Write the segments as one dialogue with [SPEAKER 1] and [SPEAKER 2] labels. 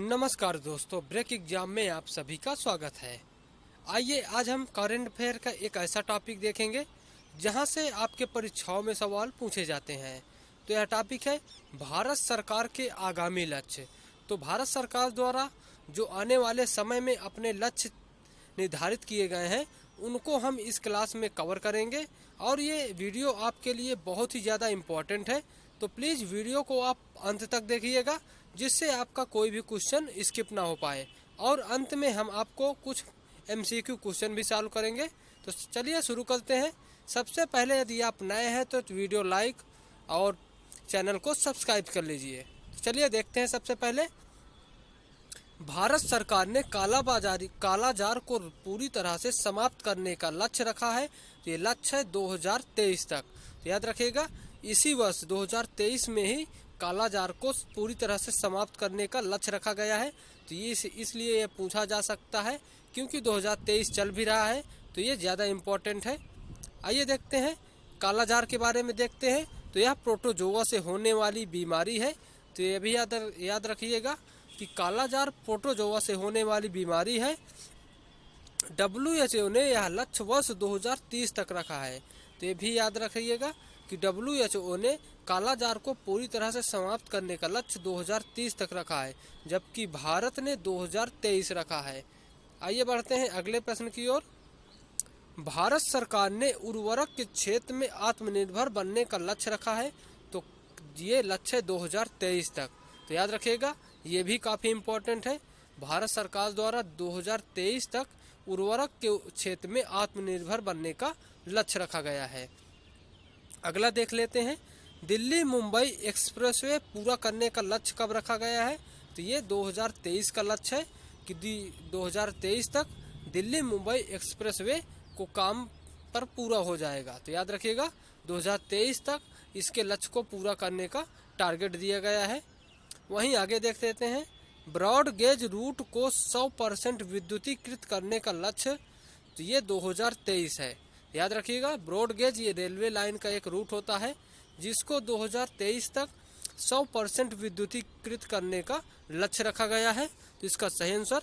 [SPEAKER 1] नमस्कार दोस्तों, break exam में आप सभी का स्वागत है। आइए आज हम करंट अफेयर का एक ऐसा टॉपिक देखेंगे जहां से आपके परीक्षाओं में सवाल पूछे जाते हैं। तो यह टॉपिक है भारत सरकार के आगामी लक्ष्य। तो भारत सरकार द्वारा जो आने वाले समय में अपने लक्ष्य निर्धारित किए गए हैं उनको हम इस क्लास में कवर करेंगे और ये वीडियो आपके लिए बहुत ही ज़्यादा इम्पोर्टेंट है। तो प्लीज़ वीडियो को आप अंत तक देखिएगा जिससे आपका कोई भी क्वेश्चन स्किप ना हो पाए। और अंत में हम आपको कुछ MCQ क्वेश्चन भी सॉल्व करेंगे। तो चलिए शुरू करते हैं। सबसे पहले यदि आप नए हैं तो वीडियो लाइक और चैनल को सब्सक्राइब कर लीजिए। तो चलिए देखते हैं। सबसे पहले भारत सरकार ने कालाजार को पूरी तरह से समाप्त करने का लक्ष्य रखा है। तो ये लक्ष्य है 2023 तक। तो याद रखिएगा इसी वर्ष 2023 में ही कालाजार को पूरी तरह से समाप्त करने का लक्ष्य रखा गया है। तो ये इसलिए ये पूछा जा सकता है क्योंकि 2023 चल भी रहा है, तो ये ज़्यादा इम्पोर्टेंट है। आइए देखते हैं कालाजार के बारे में देखते हैं। तो यह प्रोटोजोआ से होने वाली बीमारी है। तो ये भी याद रखिएगा कि कालाजार प्रोटोजोआ से होने वाली बीमारी है। WHO ने यह लक्ष्य वर्ष 2030 तक रखा है। तो ये भी याद रखिएगा कि WHO ने कालाजार को पूरी तरह से समाप्त करने का लक्ष्य 2030 तक रखा है, जबकि भारत ने 2023 रखा है। आइए बढ़ते हैं अगले प्रश्न की ओर। भारत सरकार ने उर्वरक के क्षेत्र में आत्मनिर्भर बनने का लक्ष्य रखा है। तो ये लक्ष्य है 2023 तक। तो याद रखिएगा ये भी काफ़ी इम्पोर्टेंट है। भारत सरकार द्वारा 2023 तक उर्वरक के क्षेत्र में आत्मनिर्भर बनने का लक्ष्य रखा गया है। अगला देख लेते हैं। दिल्ली मुंबई एक्सप्रेसवे पूरा करने का लक्ष्य कब रखा गया है। तो ये 2023 का लक्ष्य है कि 2023 तक दिल्ली मुंबई एक्सप्रेसवे को काम पर पूरा हो जाएगा। तो याद रखिएगा 2023 तक इसके लक्ष्य को पूरा करने का टारगेट दिया गया है। वहीं आगे देख लेते हैं। ब्रॉड गेज रूट को 100% विद्युतीकृत करने का लक्ष्य, तो ये 2023 है। याद रखिएगा ब्रॉड गेज ये रेलवे लाइन का एक रूट होता है जिसको 2023 तक 100% विद्युतीकृत करने का लक्ष्य रखा गया है। तो इसका सही आंसर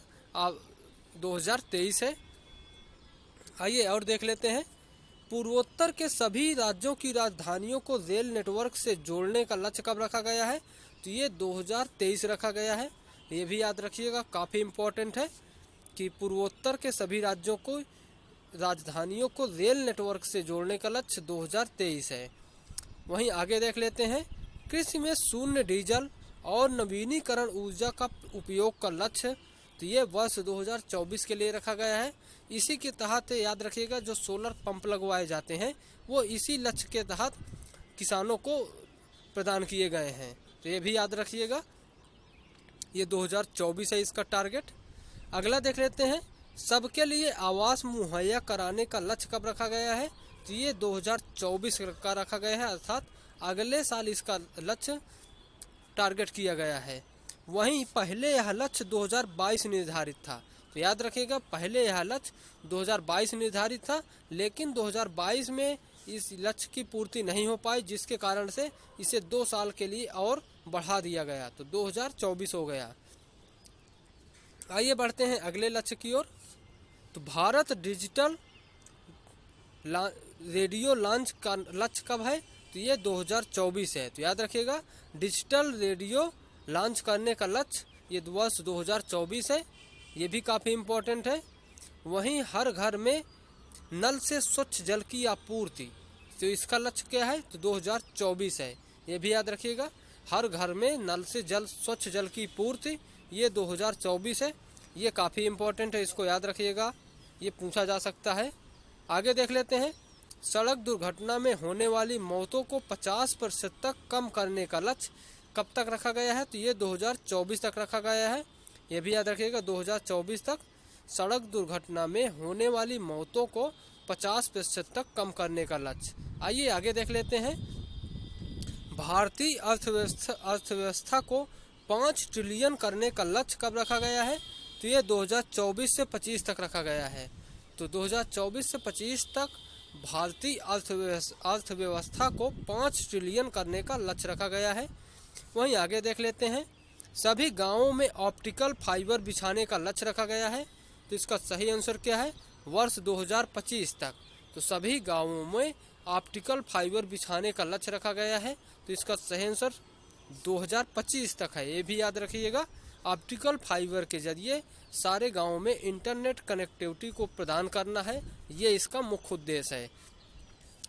[SPEAKER 1] 2023 है। आइए और देख लेते हैं। पूर्वोत्तर के सभी राज्यों की राजधानियों को रेल नेटवर्क से जोड़ने का लक्ष्य कब रखा गया है। तो ये 2023 रखा गया है। ये भी याद रखिएगा काफ़ी इम्पोर्टेंट है कि पूर्वोत्तर के सभी राज्यों को राजधानियों को रेल नेटवर्क से जोड़ने का लक्ष्य 2023 है। वहीं आगे देख लेते हैं। कृषि में शून्य डीजल और नवीनीकरण ऊर्जा का उपयोग का लक्ष्य, तो ये वर्ष 2024 के लिए रखा गया है। इसी के तहत याद रखिएगा जो सोलर पंप लगवाए जाते हैं वो इसी लक्ष्य के तहत किसानों को प्रदान किए गए हैं। तो ये भी याद रखिएगा ये 2024 है इसका टारगेट। अगला देख लेते हैं। सबके लिए आवास मुहैया कराने का लक्ष्य कब रखा गया है। तो ये 2024 का रखा गया है, अर्थात अगले साल इसका लक्ष्य टारगेट किया गया है। वहीं पहले यह लक्ष्य 2022 निर्धारित था। तो याद रखिएगा पहले यह लक्ष्य 2022 निर्धारित था, लेकिन 2022 में इस लक्ष्य की पूर्ति नहीं हो पाई, जिसके कारण से इसे 2 साल के लिए और बढ़ा दिया गया। तो 2024 हो गया। आइए बढ़ते हैं अगले लक्ष्य की ओर। तो भारत डिजिटल रेडियो लॉन्च का लक्ष्य कब है। तो ये 2024 है। तो याद रखिएगा डिजिटल रेडियो लॉन्च करने का लक्ष्य ये वर्ष 2024 है। ये भी काफ़ी इम्पोर्टेंट है। वहीं हर घर में नल से स्वच्छ जल की आपूर्ति, तो इसका लक्ष्य क्या है। तो 2024 है। ये भी याद रखिएगा हर घर में नल से स्वच्छ जल की पूर्ति ये 2024 है। ये काफ़ी इम्पोर्टेंट है, इसको याद रखिएगा, ये पूछा जा सकता है। आगे देख लेते हैं। सड़क दुर्घटना में होने वाली मौतों को 50% तक कम करने का लक्ष्य कब तक रखा गया है। तो ये 2024 तक रखा गया है। ये भी याद रखिएगा 2024 तक सड़क दुर्घटना में होने वाली मौतों को 50% तक कम करने का लक्ष्य। आइए आगे देख लेते हैं। भारतीय अर्थव्यवस्था को 5 ट्रिलियन करने का लक्ष्य कब रखा गया है। तो ये 2024 से 25 तक रखा गया है। तो 2024 से 25 तक भारतीय अर्थव्यवस्था को 5 ट्रिलियन करने का लक्ष्य रखा गया है। वहीं आगे देख लेते हैं। सभी गांवों में ऑप्टिकल फाइबर बिछाने का लक्ष्य रखा गया है। तो इसका सही आंसर क्या है? वर्ष 2025 तक। तो सभी गांवों में ऑप्टिकल फाइबर बिछाने का लक्ष्य रखा गया है। तो इसका सही आंसर 2025 तक है, ये भी याद रखिएगा। ऑप्टिकल फाइबर के जरिए सारे गांवों में इंटरनेट कनेक्टिविटी को प्रदान करना है, ये इसका मुख्य उद्देश्य है।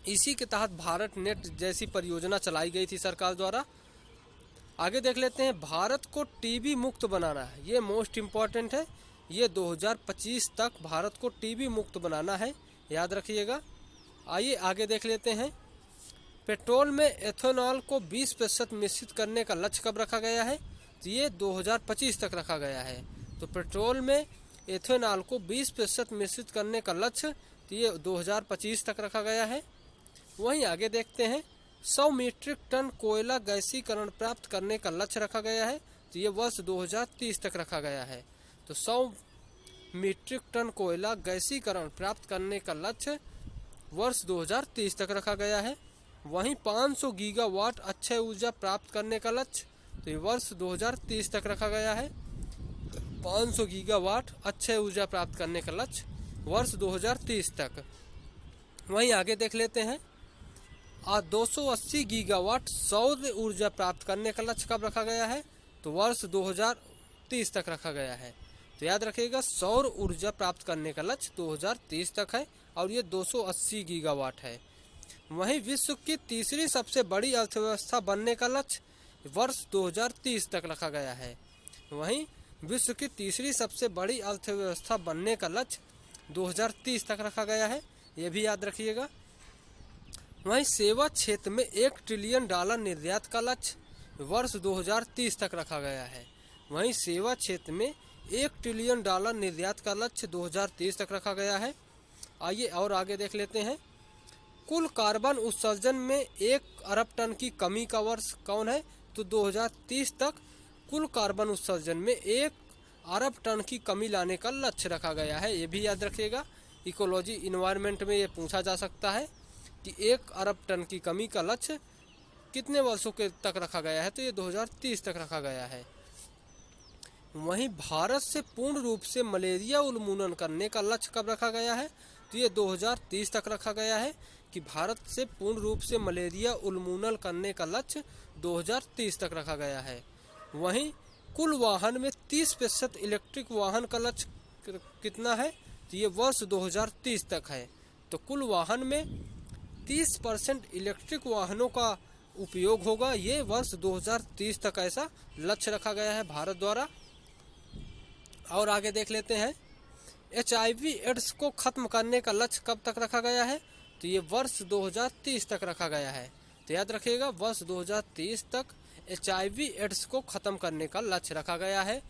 [SPEAKER 1] इसी के तहत भारत नेट जैसी परियोजना चलाई गई थी सरकार द्वारा। आगे देख लेते हैं, भारत को टीबी मुक्त बनाना है, ये मोस्ट इम्पॉर्टेंट है। ये 2025 तक भारत को टीबी मुक्त बनाना है, याद रखिएगा। आइए आगे देख लेते हैं, पेट्रोल में एथेनॉल को 20% मिश्रित करने का लक्ष्य कब रखा गया है? तो ये 2025 तक रखा गया है। तो पेट्रोल में एथेनॉल को 20% मिश्रित करने का लक्ष्य तो ये 2025 तक रखा गया है। वहीं आगे देखते हैं, 100 मीट्रिक टन कोयला गैसीकरण प्राप्त करने का लक्ष्य रखा गया है। तो ये वर्ष 2030 तक रखा गया है। तो 100 मीट्रिक टन कोयला गैसीकरण प्राप्त करने का लक्ष्य वर्ष 2030 तक रखा गया है। वहीं 500 गीगावाट अक्षय ऊर्जा प्राप्त करने का लक्ष्य तो ये वर्ष 2030 तक रखा गया है। 500 गीगावाट अक्षय ऊर्जा प्राप्त करने का लक्ष्य वर्ष 2030 तक। वहीं आगे देख लेते हैं, 280 गीगावाट सौर ऊर्जा प्राप्त करने का लक्ष्य कब रखा गया है? तो वर्ष 2030 तक रखा गया है। तो याद रखिएगा, सौर ऊर्जा प्राप्त करने का लक्ष्य 2030 तक है और ये 280 गीगावाट है। वहीं विश्व की तीसरी सबसे बड़ी अर्थव्यवस्था बनने का लक्ष्य वर्ष 2030 तक रखा गया है। वहीं विश्व की तीसरी सबसे बड़ी अर्थव्यवस्था बनने का लक्ष्य 2030 तक रखा गया है, ये भी याद रखिएगा। वहीं सेवा क्षेत्र में $1 ट्रिलियन निर्यात का लक्ष्य वर्ष 2030 तक रखा गया है। वहीं सेवा क्षेत्र में $1 ट्रिलियन निर्यात का लक्ष्य 2030 तक रखा गया है। आइए और आगे देख लेते हैं, कुल कार्बन उत्सर्जन में 1 अरब टन की कमी का वर्ष कौन है? तो 2030 तक कुल कार्बन उत्सर्जन में 1 अरब टन की कमी लाने का लक्ष्य रखा गया है, ये भी याद रखिएगा। इकोलॉजी इन्वायरमेंट में ये पूछा जा सकता है कि 1 अरब टन की कमी का लक्ष्य कितने वर्षों के तक रखा गया है? तो ये 2030 तक रखा गया है। वहीं भारत से पूर्ण रूप से मलेरिया उन्मूलन करने का लक्ष्य कब रखा गया है? तो ये 2030 तक रखा गया है कि भारत से पूर्ण रूप से मलेरिया उन्मूलन करने का लक्ष्य 2030 तक रखा गया है। वहीं कुल वाहन में 30% इलेक्ट्रिक वाहन का लक्ष्य कितना है? तो ये वर्ष 2030 तक है। तो कुल वाहन में 30% इलेक्ट्रिक वाहनों का उपयोग होगा, ये वर्ष 2030 तक ऐसा लक्ष्य रखा गया है भारत द्वारा। और आगे देख लेते हैं, HIV एड्स को खत्म करने का लक्ष्य कब तक रखा गया है? तो ये वर्ष 2030 तक रखा गया है। तो याद रखिएगा, वर्ष 2030 तक HIV एड्स को खत्म करने का लक्ष्य रखा गया है।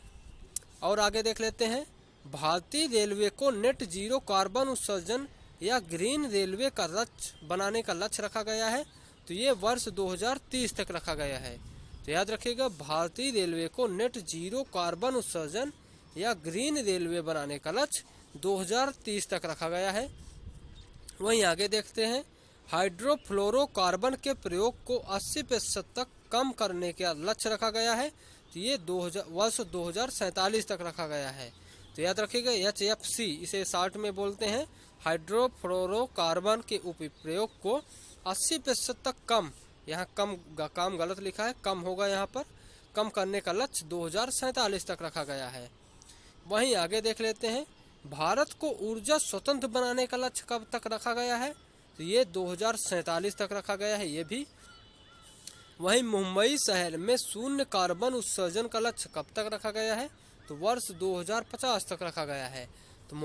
[SPEAKER 1] और आगे देख लेते हैं, भारतीय रेलवे को नेट जीरो कार्बन उत्सर्जन या ग्रीन रेलवे का लक्ष्य बनाने का लक्ष्य रखा गया है। तो ये वर्ष 2030 तक रखा गया है। तो याद रखिएगा, भारतीय रेलवे को नेट जीरो कार्बन उत्सर्जन या ग्रीन रेलवे बनाने का लक्ष्य 2030 तक रखा गया है। वहीं आगे देखते हैं, हाइड्रोफ्लोरोकार्बन के प्रयोग को 80% तक कम करने का लक्ष्य रखा गया है। तो ये वर्ष 2047 तक रखा गया है। तो याद रखिएगा, HFC इसे शॉर्ट में बोलते हैं। हाइड्रोफ्लोरोकार्बन के उपप्रयोग को 80% तक कम, यहाँ काम गलत लिखा है, कम होगा यहाँ पर, कम करने का लक्ष्य 2047 तक रखा गया है। वहीं आगे देख लेते हैं, भारत को ऊर्जा स्वतंत्र बनाने का लक्ष्य कब तक रखा गया है? तो ये 2047 तक रखा गया है, ये भी। वहीं मुंबई शहर में शून्य कार्बन उत्सर्जन का लक्ष्य कब तक रखा गया है? तो वर्ष 2050 तक रखा गया है। तो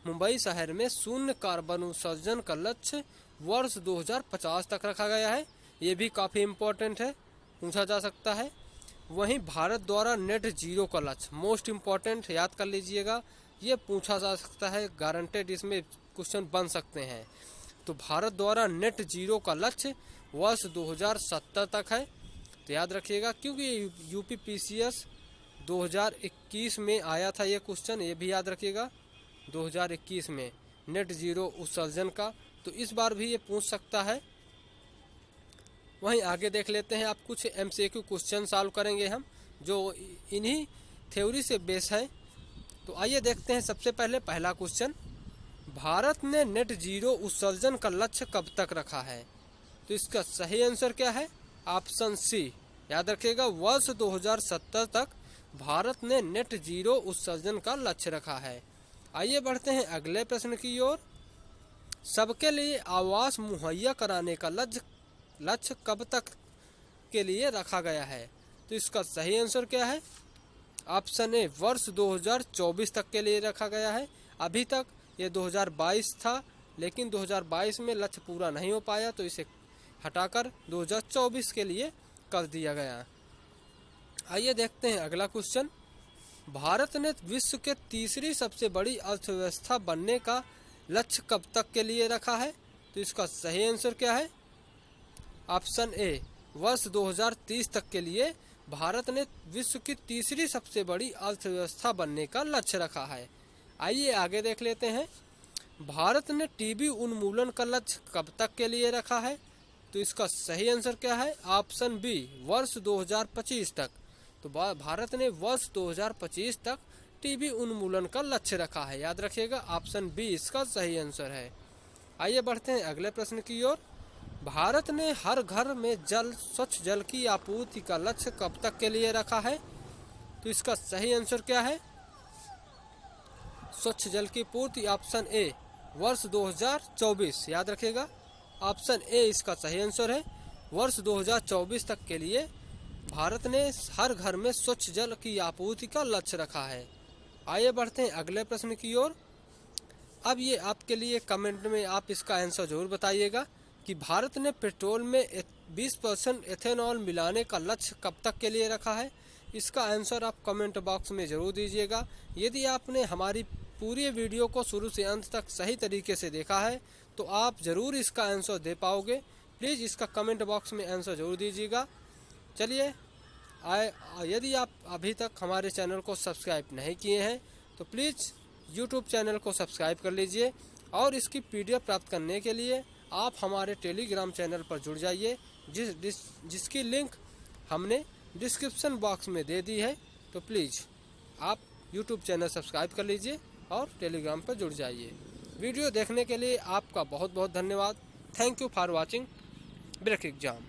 [SPEAKER 1] मुंबई शहर में शून्य कार्बन उत्सर्जन का लक्ष्य वर्ष 2050 तक रखा गया है, ये भी काफ़ी इम्पोर्टेंट है, पूछा जा सकता है। वहीं भारत द्वारा नेट जीरो का लक्ष्य मोस्ट इम्पॉर्टेंट, याद कर लीजिएगा, ये पूछा जा सकता है, गारंटेड इसमें क्वेश्चन बन सकते हैं। तो भारत द्वारा नेट जीरो का लक्ष्य वर्ष 2070 तक है। तो याद रखिएगा, क्योंकि UPPCS 2021 में आया था ये क्वेश्चन, ये भी याद रखिएगा, 2021 में नेट जीरो उत्सर्जन का, तो इस बार भी ये पूछ सकता है। वहीं आगे देख लेते हैं, आप कुछ MCQ क्वेश्चन सॉल्व करेंगे हम। जो इन्हीं थ्योरी से बेस है। तो आइए देखते हैं सबसे पहले पहला क्वेश्चन, भारत ने नेट जीरो उत्सर्जन का लक्ष्य कब तक रखा है? तो इसका सही आंसर क्या है? ऑप्शन सी, याद रखिएगा, वर्ष 2070 तक भारत ने नेट जीरो उत्सर्जन का लक्ष्य रखा है। आइए बढ़ते हैं अगले प्रश्न की ओर, सबके लिए आवास मुहैया कराने का लक्ष्य कब तक के लिए रखा गया है? तो इसका सही आंसर क्या है? ऑप्शन ए, वर्ष 2024 तक के लिए रखा गया है। अभी तक ये 2022 था, लेकिन 2022 में लक्ष्य पूरा नहीं हो पाया, तो इसे हटाकर 2024 के लिए कर दिया गया। आइए देखते हैं अगला क्वेश्चन, भारत ने विश्व के तीसरी सबसे बड़ी अर्थव्यवस्था बनने का लक्ष्य कब तक के लिए रखा है? तो इसका सही आंसर क्या है? ऑप्शन ए, वर्ष 2030 तक के लिए भारत ने विश्व की तीसरी सबसे बड़ी अर्थव्यवस्था बनने का लक्ष्य रखा है। आइए आगे देख लेते हैं, भारत ने टीबी उन्मूलन का लक्ष्य कब तक के लिए रखा है? तो इसका सही आंसर क्या है? ऑप्शन बी, वर्ष 2025 तक। तो भारत ने वर्ष 2025 तक टीबी उन्मूलन का लक्ष्य रखा है, याद रखिएगा, ऑप्शन बी इसका सही आंसर है। आइए बढ़ते हैं अगले प्रश्न की ओर, भारत ने हर घर में स्वच्छ जल की आपूर्ति का लक्ष्य कब तक के लिए रखा है? तो इसका सही आंसर क्या है? स्वच्छ जल की पूर्ति, ऑप्शन ए, वर्ष 2024, याद रखिएगा, ऑप्शन ए इसका सही आंसर है। वर्ष 2024 तक के लिए भारत ने हर घर में स्वच्छ जल की आपूर्ति का लक्ष्य रखा है। आइए बढ़ते हैं अगले प्रश्न की ओर, अब ये आपके लिए कमेंट में आप इसका आंसर जरूर बताइएगा कि भारत ने पेट्रोल में 20% एथेनॉल मिलाने का लक्ष्य कब तक के लिए रखा है? इसका आंसर आप कमेंट बॉक्स में ज़रूर दीजिएगा। यदि आपने हमारी पूरी वीडियो को शुरू से अंत तक सही तरीके से देखा है तो आप ज़रूर इसका आंसर दे पाओगे। प्लीज़ इसका कमेंट बॉक्स में आंसर ज़रूर दीजिएगा। चलिए, यदि आप अभी तक हमारे चैनल को सब्सक्राइब नहीं किए हैं तो प्लीज़ यूट्यूब चैनल को सब्सक्राइब कर लीजिए, और इसकी PDF प्राप्त करने के लिए आप हमारे टेलीग्राम चैनल पर जुड़ जाइए, जिसकी लिंक हमने डिस्क्रिप्शन बॉक्स में दे दी है। तो प्लीज़ आप यूट्यूब चैनल सब्सक्राइब कर लीजिए और टेलीग्राम पर जुड़ जाइए। वीडियो देखने के लिए आपका बहुत बहुत धन्यवाद। Thank you for watching break exam.